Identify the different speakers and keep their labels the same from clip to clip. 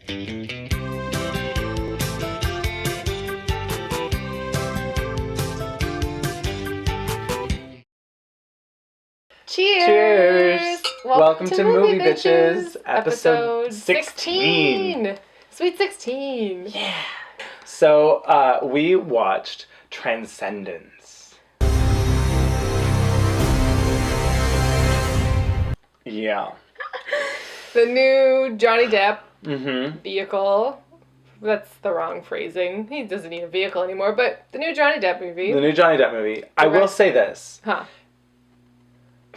Speaker 1: Cheers! Welcome to Movie Bitches, episode 16.
Speaker 2: Sweet 16.
Speaker 1: Yeah. So, we watched Transcendence. Yeah.
Speaker 2: The new Johnny Depp
Speaker 1: Mm-hmm.
Speaker 2: vehicle. That's the wrong phrasing. He doesn't need a vehicle anymore, but the new Johnny Depp movie.
Speaker 1: The new Johnny Depp movie. I will say this.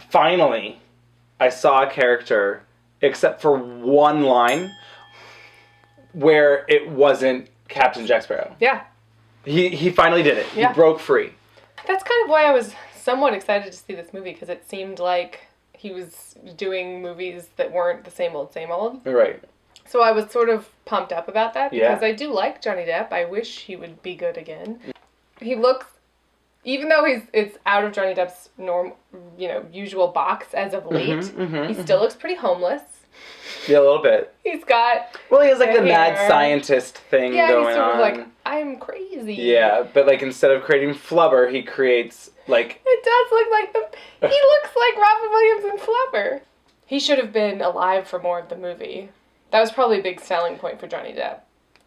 Speaker 1: Finally, I saw a character, except for one line, where it wasn't Captain Jack Sparrow.
Speaker 2: Yeah.
Speaker 1: He finally did it.
Speaker 2: Yeah.
Speaker 1: He broke free.
Speaker 2: That's kind of why I was somewhat excited to see this movie, because it seemed like he was doing movies that weren't the same old, same old.
Speaker 1: Right.
Speaker 2: So I was sort of pumped up about that, because
Speaker 1: Yeah.
Speaker 2: I do like Johnny Depp. I wish he would be good again. He looks... Even though it's out of Johnny Depp's usual box as of late, he still looks pretty homeless.
Speaker 1: Yeah, a little bit.
Speaker 2: He's got...
Speaker 1: Well, he has like the
Speaker 2: hair.
Speaker 1: mad scientist thing going on.
Speaker 2: Yeah, he's sort of like, I'm crazy.
Speaker 1: Yeah, but like instead of creating flubber, he creates like...
Speaker 2: It does look like the... He looks like Robin Williams in Flubber. He should have been alive for more of the movie. That was probably a big selling point for Johnny Depp.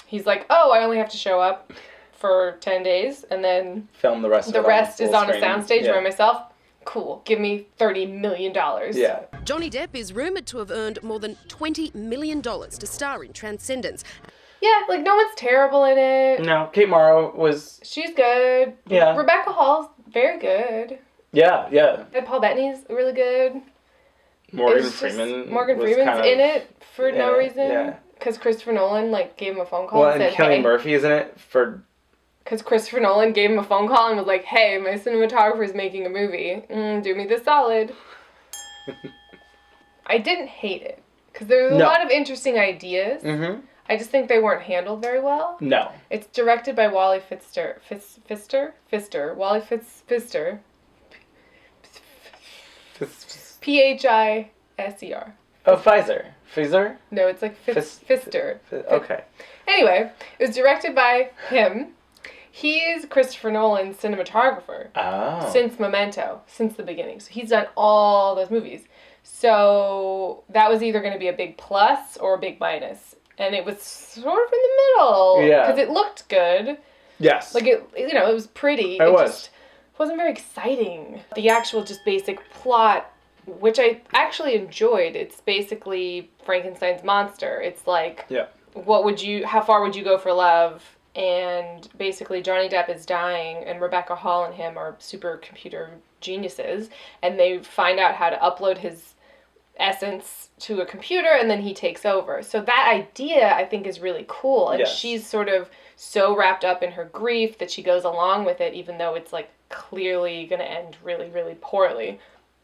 Speaker 2: He's like, oh, I only have to show up for 10 days, and then
Speaker 1: film the rest.
Speaker 2: The rest is on a
Speaker 1: screen.
Speaker 2: soundstage
Speaker 1: Yeah.
Speaker 2: by myself. Cool. Give me $30 million.
Speaker 1: Yeah.
Speaker 3: Johnny Depp is rumoured to have earned more than $20 million to star in Transcendence.
Speaker 2: Yeah, like no one's terrible in it.
Speaker 1: No, Kate Mara was...
Speaker 2: She's good.
Speaker 1: Yeah.
Speaker 2: Rebecca Hall's very good.
Speaker 1: Yeah, yeah.
Speaker 2: And Paul Bettany's really good.
Speaker 1: Morgan
Speaker 2: It's just-
Speaker 1: Freeman.
Speaker 2: Morgan
Speaker 1: was
Speaker 2: Freeman's
Speaker 1: kind of
Speaker 2: in it for no
Speaker 1: it,
Speaker 2: reason.
Speaker 1: yeah.
Speaker 2: Because Christopher Nolan gave him a phone call
Speaker 1: Well,
Speaker 2: and
Speaker 1: and
Speaker 2: said,
Speaker 1: Kelly
Speaker 2: hey.
Speaker 1: Murphy is in it for...
Speaker 2: Because Christopher Nolan gave him a phone call and was like, hey, my cinematographer's making a movie. Do me the solid. I didn't hate it. Because there's a lot of interesting ideas.
Speaker 1: Mm-hmm.
Speaker 2: I just think they weren't handled very well.
Speaker 1: No.
Speaker 2: It's directed by Wally Pfister. Pfister. Wally Pfister. P-H-I-S-E-R.
Speaker 1: Oh, Pfizer.
Speaker 2: No, it's like Pfister.
Speaker 1: Okay.
Speaker 2: Anyway, it was directed by him. He's Christopher Nolan's cinematographer.
Speaker 1: Oh.
Speaker 2: Since Memento. Since the beginning. So he's done all those movies. So that was either going to be a big plus or a big minus. And it was sort of in the middle.
Speaker 1: Yeah.
Speaker 2: Because it looked good.
Speaker 1: Yes.
Speaker 2: Like, it was pretty.
Speaker 1: It was.
Speaker 2: Just wasn't very exciting. The actual just basic plot, which I actually enjoyed, it's basically Frankenstein's monster. It's like,
Speaker 1: yeah.
Speaker 2: how far would you go for love? And basically Johnny Depp is dying, and Rebecca Hall and him are supercomputer geniuses, and they find out how to upload his essence to a computer, and then he takes over. So that idea, I think, is really cool, and
Speaker 1: Yes.
Speaker 2: she's sort of so wrapped up in her grief that she goes along with it, even though it's like clearly going to end really, really poorly.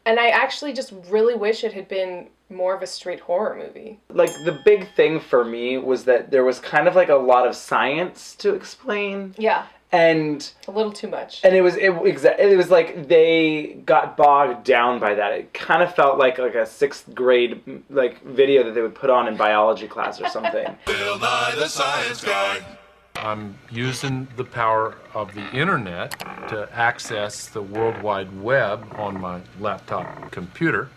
Speaker 2: And I actually just really wish it had been more of a straight horror movie.
Speaker 1: Like, the big thing for me was that there was kind of like a lot of science to explain.
Speaker 2: Yeah.
Speaker 1: And...
Speaker 2: a little too much.
Speaker 1: And it was like they got bogged down by that. It kind of felt like a 6th grade video that they would put on in biology class or something.
Speaker 4: Bill Nye the Science Guy.
Speaker 5: I'm using the power of the internet to access the World Wide Web on my laptop computer.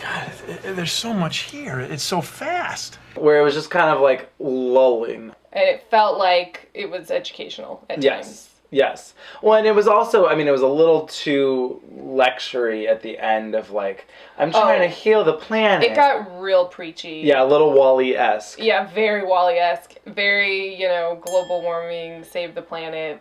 Speaker 4: God, there's so much here. It's so fast.
Speaker 1: Where it was just kind of like lulling.
Speaker 2: And it felt like it was educational at times.
Speaker 1: Yes. Well, and it was also, it was a little too lectury at the end of like, I'm trying to heal the planet.
Speaker 2: It got real preachy.
Speaker 1: Yeah, a little Wall-E-esque.
Speaker 2: Yeah, very Wall-E-esque. Very, global warming, save the planet,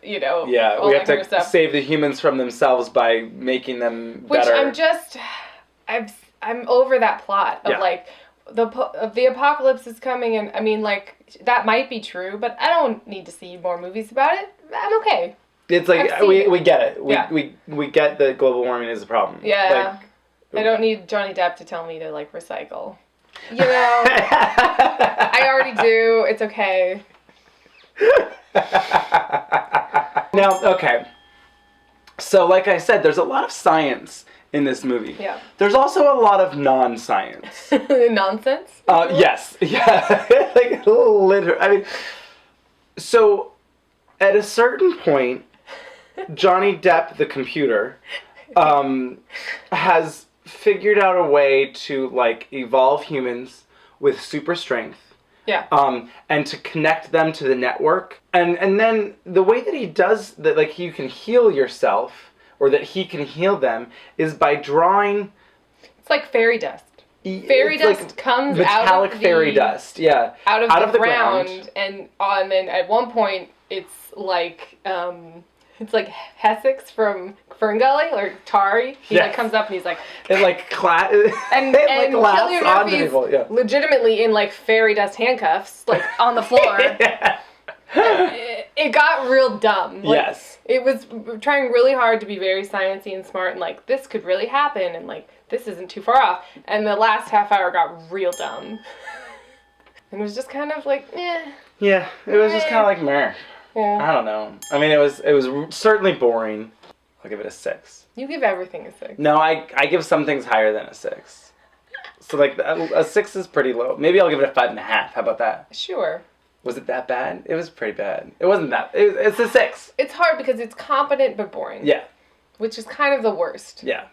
Speaker 1: Yeah,
Speaker 2: all
Speaker 1: we
Speaker 2: that
Speaker 1: have
Speaker 2: kind of
Speaker 1: to
Speaker 2: stuff.
Speaker 1: save the humans from themselves by making them better.
Speaker 2: Which I'm over that plot of the apocalypse is coming, and that might be true, but I don't need to see more movies about it. I'm okay.
Speaker 1: It's like we get it. We get that global warming is a problem.
Speaker 2: Yeah. I don't need Johnny Depp to tell me to recycle. I already do. It's okay.
Speaker 1: Now, okay. So, like I said, there's a lot of science in this movie.
Speaker 2: Yeah.
Speaker 1: There's also a lot of non-science.
Speaker 2: Nonsense?
Speaker 1: Yes. Yeah. literally. I mean, so at a certain point, Johnny Depp, the computer, has figured out a way to like evolve humans with super strength.
Speaker 2: Yeah.
Speaker 1: And to connect them to the network. And then the way that he does that, like you can heal yourself, or that he can heal them, is by drawing.
Speaker 2: It's like fairy dust. Fairy dust
Speaker 1: like
Speaker 2: comes
Speaker 1: metallic
Speaker 2: out of
Speaker 1: fairy dust, yeah.
Speaker 2: Out of the ground. And then at one point it's like Hessex from Ferngully or Tari. He like comes up and he's like,
Speaker 1: and like
Speaker 2: and
Speaker 1: Cillian
Speaker 2: Murphy's
Speaker 1: yeah.
Speaker 2: legitimately in like fairy dust handcuffs, like on the floor.
Speaker 1: Yeah.
Speaker 2: It got real dumb. Like,
Speaker 1: Yes.
Speaker 2: It was trying really hard to be very sciencey and smart and like, this could really happen and like, this isn't too far off. And the last half hour got real dumb. And it was just kind of like, eh.
Speaker 1: Yeah, it was just kind of like meh.
Speaker 2: Yeah.
Speaker 1: I don't know. I mean, it was certainly boring. I'll give it a 6.
Speaker 2: You give everything a 6.
Speaker 1: No, I give some things higher than a 6. So like a 6 is pretty low. Maybe I'll give it a 5.5. How about that?
Speaker 2: Sure.
Speaker 1: Was it that bad? It was pretty bad. It wasn't that. It's a 6.
Speaker 2: It's hard because it's competent but boring.
Speaker 1: Yeah.
Speaker 2: Which is kind of the worst.
Speaker 1: Yeah.